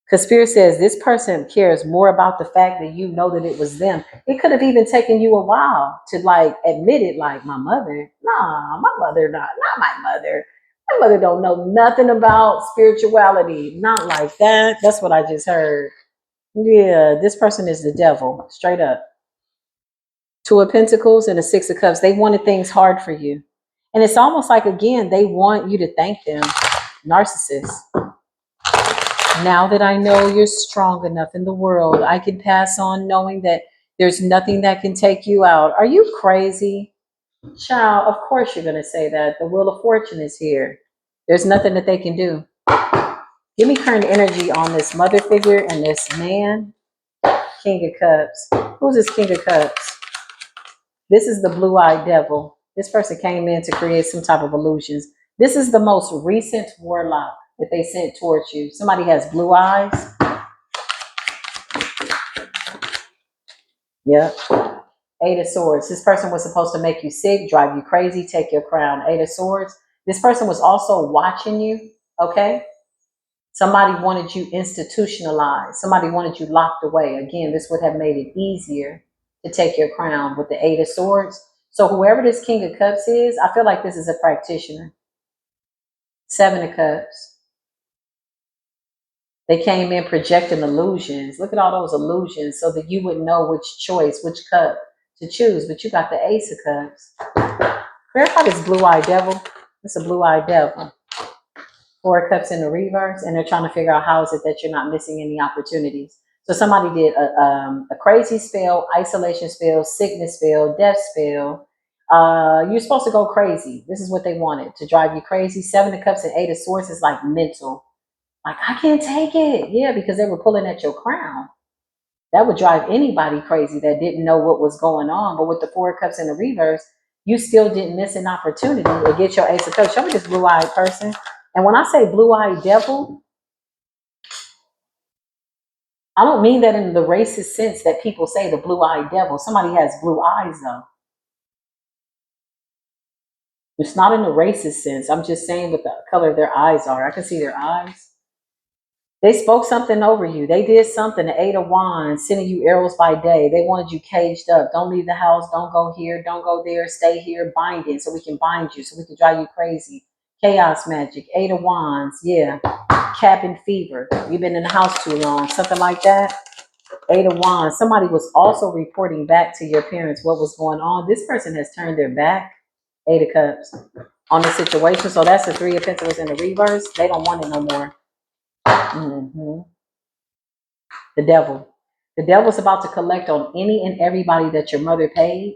Because Spirit says this person cares more about the fact that you know that it was them. It could have even taken you a while to like admit it, like my mother. Nah, my mother not my mother. My mother don't know nothing about spirituality. Not like that. That's what I just heard. Yeah, this person is the devil, straight up. Two of Pentacles and a Six of Cups. They wanted things hard for you. And it's almost like, again, they want you to thank them. Narcissists. Now that I know you're strong enough in the world, I can pass on knowing that there's nothing that can take you out. Are you crazy? Child, of course you're going to say that. The Wheel of Fortune is here. There's nothing that they can do. Give me current energy on this mother figure and this man. King of Cups. Who's this King of Cups? This is the blue-eyed devil. This person came in to create some type of illusions. This is the most recent warlock that they sent towards you. Somebody has blue eyes. Yep. Eight of Swords. This person was supposed to make you sick, drive you crazy, take your crown. Eight of Swords. This person was also watching you, okay? Somebody wanted you institutionalized. Somebody wanted you locked away. Again, this would have made it easier to take your crown with the Eight of Swords. So whoever this King of Cups is, I feel like this is a practitioner. Seven of Cups. They came in projecting illusions. Look at all those illusions so that you wouldn't know which choice, which cup to choose. But you got the Ace of Cups. Verify this blue-eyed devil. It's a blue-eyed devil. Four of Cups in the reverse, and they're trying to figure out how is it that you're not missing any opportunities. So somebody did a crazy spell, isolation spell, sickness spell, death spell. You're supposed to go crazy. This is what they wanted, to drive you crazy. Seven of Cups and Eight of Swords is like mental. Like, I can't take it. Yeah, because they were pulling at your crown. That would drive anybody crazy that didn't know what was going on. But with the Four of Cups in the reverse, you still didn't miss an opportunity to get your Ace of Cups. Show me this blue-eyed person. And when I say blue-eyed devil, I don't mean that in the racist sense that people say the blue-eyed devil. Somebody has blue eyes, though. It's not in a racist sense. I'm just saying what the color of their eyes are. I can see their eyes. They spoke something over you. They did something. The Eight of Wands, sending you arrows by day. They wanted you caged up. Don't leave the house. Don't go here. Don't go there. Stay here. Binding so we can bind you, so we can drive you crazy. Chaos magic. Eight of Wands. Yeah. Cabin fever. You've been in the house too long. Something like that. Eight of Wands. Somebody was also reporting back to your parents what was going on. This person has turned their back. Eight of Cups on the situation. So that's the Three of Pentacles in the reverse. They don't want it no more. The devil. The devil's about to collect on any and everybody that your mother paid,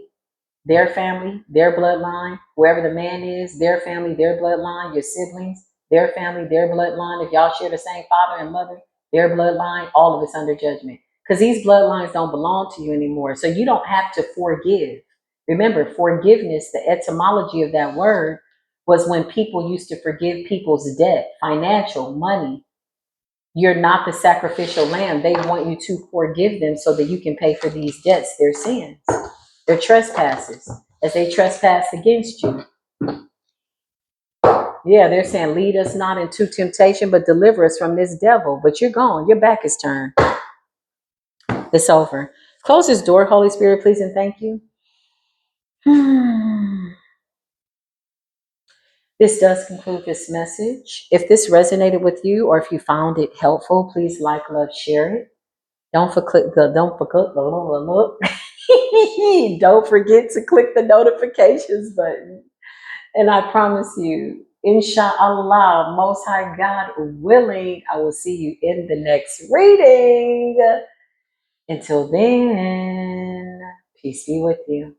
their family, their bloodline, whoever the man is, their family, their bloodline, your siblings, their family, their bloodline. If y'all share the same father and mother, their bloodline, all of it's under judgment. Because these bloodlines don't belong to you anymore. So you don't have to forgive. Remember, forgiveness, the etymology of that word was when people used to forgive people's debt, financial, money. You're not the sacrificial lamb. They want you to forgive them so that you can pay for these debts, their sins, their trespasses, as they trespass against you. Yeah, they're saying, lead us not into temptation, but deliver us from this devil. But you're gone. Your back is turned. It's over. Close this door, Holy Spirit, please, and thank you. This does conclude this message. If this resonated with you or if you found it helpful, please like, love, share it. Don't forget don't forget to click the notifications button. And I promise you, inshallah, Most High God willing, I will see you in the next reading. Until then, peace be with you.